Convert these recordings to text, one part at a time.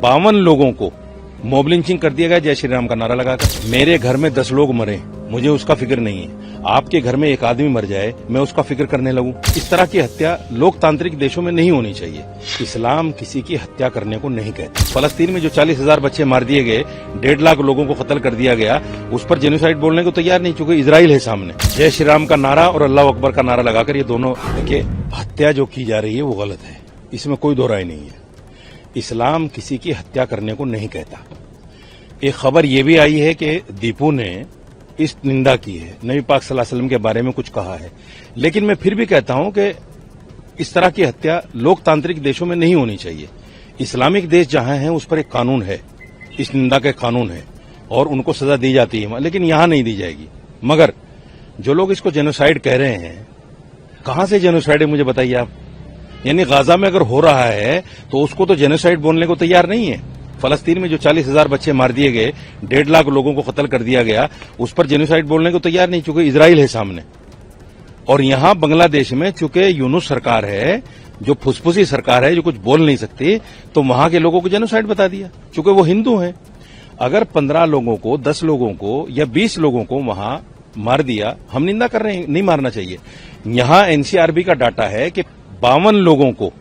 52 लोगों को mob lynching कर दिया गया जय श्री राम का नारा लगाकर। मेरे घर में 10 लोग मरे, मुझे उसका फिक्र नहीं है। आपके घर में एक आदमी मर जाए, मैं उसका फिक्र करने लगूं। इस तरह की हत्या लोकतांत्रिक देशों में नहीं होनी चाहिए। इस्लाम किसी की हत्या करने को नहीं कहता। फलस्तीन में जो 40,000 बच्चे मार दिए गए, 1.5 लाख लोगों को कत्ल कर दिया गया, उस पर जेनोसाइड बोलने को तैयार नहीं, चूंकि इजराइल है सामने। जय श्री राम का नारा और अल्लाह अकबर का नारा लगाकर ये दोनों, देखिए, हत्या जो की जा रही है वो गलत है, इसमें कोई दो राय नहीं है। इस्लाम किसी की हत्या करने को नहीं कहता। एक खबर यह भी आई है कि दीपू ने इस निंदा की है, नबी पाक सल्लल्लाहु अलैहि वसल्लम के बारे में कुछ कहा है, लेकिन मैं फिर भी कहता हूं कि इस तरह की हत्या लोकतांत्रिक देशों में नहीं होनी चाहिए। इस्लामिक देश जहां हैं उस पर एक कानून है, इस निंदा का कानून है और उनको सजा दी जाती है, लेकिन यहां नहीं दी जाएगी। मगर जो लोग इसको जेनोसाइड कह रहे हैं, कहां से जेनोसाइड है मुझे बताइए आप। यानी गाजा में अगर हो रहा है तो उसको तो जेनोसाइड बोलने को तैयार नहीं है। फलस्तीन में जो 40,000 बच्चे मार दिए गए, 1.5 लाख लोगों को कत्ल कर दिया गया, उस पर जेनोसाइड बोलने को तैयार नहीं, चूंकि इजराइल है सामने। और यहां बांग्लादेश में चूंकि यूनुस सरकार है, जो फुसफुसी सरकार है, जो कुछ बोल नहीं सकती, तो वहां के लोगों को जेनोसाइड बता दिया, चूंकि वो हिंदू हैं। अगर 15 लोगों को, 10 लोगों को या 20 लोगों को वहां मार दिया, हम निंदा कर रहे हैं, नहीं मारना चाहिए। यहां एनसीआरबी का डाटा है कि 52 लोगों को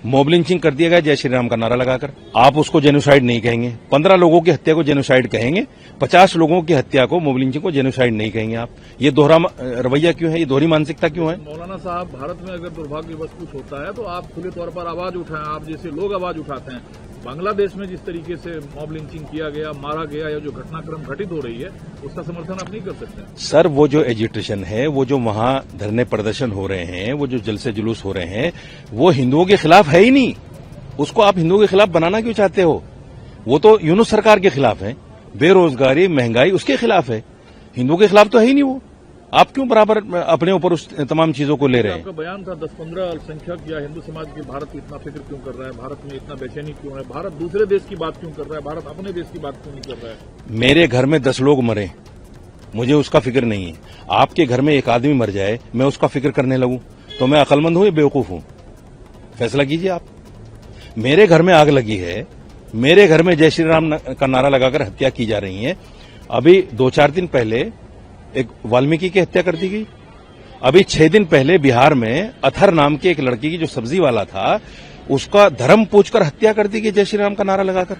मॉब लिंचिंग कर दिया गया जय श्री राम का नारा लगाकर। आप उसको जेनोसाइड नहीं कहेंगे। 15 लोगों की हत्या को जेनोसाइड कहेंगे, 50 लोगों की हत्या को, मॉब लिंचिंग को जेनोसाइड नहीं कहेंगे आप। ये दोहरा रवैया क्यों है, ये दोहरी मानसिकता क्यों है? मौलाना साहब, भारत में अगर दुर्भाग्यवश कुछ होता है तो आप खुले तौर पर आवाज उठाएं, आप जैसे लोग आवाज उठाते हैं। बांग्लादेश में जिस तरीके से मॉब लिंचिंग किया गया, मारा गया, या जो घटनाक्रम घटित हो रही है, उसका समर्थन आप नहीं कर सकते। सर, वो जो एजिटेशन है, वो जो वहां धरने प्रदर्शन हो रहे हैं, वो जो जलसे जुलूस हो रहे हैं, वो हिंदुओं के खिलाफ है ही नहीं। उसको आप हिंदुओं के खिलाफ बनाना क्यों चाहते हो? वो तो यूनुस सरकार के खिलाफ है, बेरोजगारी, महंगाई उसके खिलाफ है, हिंदुओं के खिलाफ तो है ही नहीं। वो आप क्यों बराबर अपने ऊपर उस तमाम चीजों को ले रहे हैं? आपका बयान था 10-15 अल्पसंख्यक या हिंदू समाज की भारत की इतना फिक्र क्यों कर रहा है, भारत में इतना बेचैनी क्यों है, भारत दूसरे देश की बात क्यों कर रहा है, भारत अपने देश की बात क्यों नहीं कर रहा है? मेरे घर में 10 लोग मरे, मुझे उसका फिक्र नहीं है। आपके घर में एक आदमी मर जाए, मैं उसका फिक्र करने लगूं, तो मैं अक्लमंद हूं या बेवकूफ हूं? फैसला कीजिए आप। मेरे घर में आग लगी है, मेरे घर में जय श्री राम का नारा लगाकर हत्या की जा रही है। अभी 2-4 दिन पहले एक वाल्मीकि की हत्या कर दी गई। अभी 6 दिन पहले बिहार में अथर नाम के एक लड़की की, जो सब्जी वाला था, उसका धर्म पूछकर हत्या कर दी गई जय श्री राम का नारा लगाकर।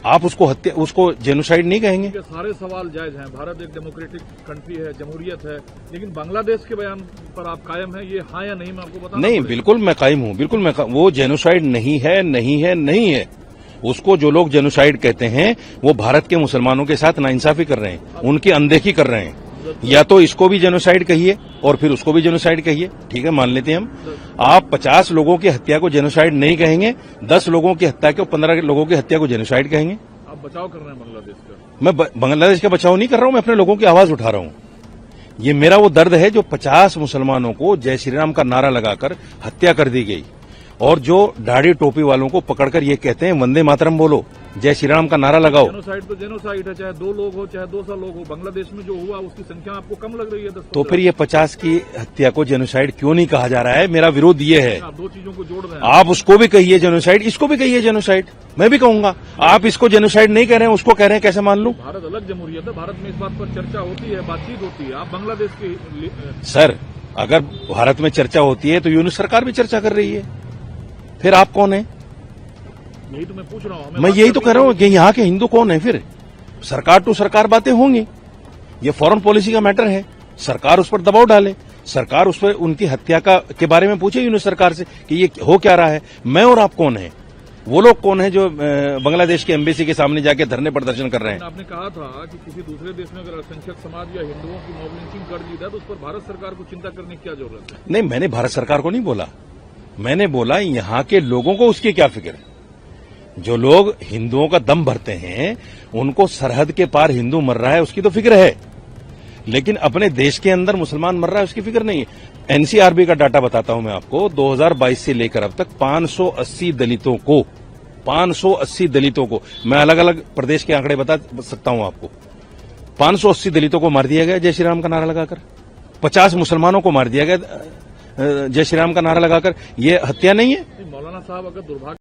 आप उसको जेनोसाइड नहीं कहेंगे? सारे सवाल जायज हैं। भारत एक डेमोक्रेटिक कंट्री है, जमहूरियत है, लेकिन बांग्लादेश के बयान पर आप कायम है, ये हाँ या नहीं मैं आपको बता? नहीं, बिल्कुल मैं कायम हूं, बिल्कुल मैं वो जेनोसाइड नहीं है, नहीं है, नहीं है। उसको जो लोग जेनोसाइड कहते हैं वो भारत के मुसलमानों के साथ नाइंसाफी कर रहे हैं, उनकी अनदेखी कर रहे हैं। या तो इसको भी जेनोसाइड कहिए और फिर उसको भी जेनोसाइड कहिए, ठीक है, मान लेते हैं हम। आप 50 लोगों की हत्या को जेनोसाइड नहीं कहेंगे, 10 लोगों की हत्या को, 15 लोगों की हत्या को जेनोसाइड कहेंगे। आप बचाव कर रहे हैं बांग्लादेश का? मैं बांग्लादेश का बचाव नहीं कर रहा हूं, मैं अपने लोगों की आवाज उठा रहा हूं। ये मेरा वो दर्द है जो 50 मुसलमानों को जय श्री राम का नारा लगाकर हत्या कर दी गई, और जो दाढ़ी टोपी वालों को पकड़कर ये कहते हैं वंदे मातरम बोलो, जय श्री राम का नारा लगाओ। जेनोसाइड तो जेनोसाइड है, चाहे 2 लोग हो चाहे 200 लोग हो। बांग्लादेश में जो हुआ उसकी संख्या आपको कम लग रही है? 10-15। तो फिर ये 50 की हत्या को जेनोसाइड क्यों नहीं कहा जा रहा है? मेरा विरोध ये है। आप 2 चीजों को जोड़ रहे हैं। आप उसको भी कहिए जेनोसाइड, इसको भी कहिए जेनोसाइड, मैं भी कहूंगा। आप इसको जेनोसाइड नहीं कह रहे हैं, उसको कह रहे हैं, कैसे मान लूं? भारत अलग जमहूरियत है, भारत में इस बात पर चर्चा होती है, बातचीत होती है। आप बांग्लादेश की सर, अगर भारत में चर्चा होती है तो यूनुस सरकार भी चर्चा कर रही है, फिर आप कौन है? यही तो मैं पूछ रहा हूँ। मैं यही तो कह रहा हूँ कि यहाँ के हिंदू कौन है? फिर सरकार टू सरकार बातें होंगी, ये फॉरेन पॉलिसी का मैटर है। सरकार उस पर दबाव डाले, सरकार उस पर उनकी हत्या के बारे में पूछे यूनुस सरकार से कि ये हो क्या रहा है। मैं और आप कौन है? वो लोग कौन है जो बांग्लादेश के एम्बेसी के सामने जाके धरने प्रदर्शन कर रहे हैं? आपने कहा था कि किसी दूसरे देश में अगर अल्पसंख्यक समाज या हिंदुओं की मॉब लिंचिंग कर दी जाए तो उस पर भारत सरकार को चिंता करने की क्या जरूरत है? नहीं, मैंने भारत सरकार को नहीं बोला, मैंने बोला यहाँ के लोगों को उसकी क्या फिक्र है। जो लोग हिंदुओं का दम भरते हैं, उनको सरहद के पार हिंदू मर रहा है उसकी तो फिक्र है, लेकिन अपने देश के अंदर मुसलमान मर रहा है उसकी फिक्र नहीं है। एनसीआरबी का डाटा बताता हूं मैं आपको, 2022 से लेकर अब तक 580 दलितों को मैं अलग अलग प्रदेश के आंकड़े बता सकता हूं आपको। 580 दलितों को मार दिया गया जय श्री राम का नारा लगाकर, 50 मुसलमानों को मार दिया गया जय श्री राम का नारा लगाकर। ये हत्या नहीं है? मौलाना साहब, अगर दुर्भाग्य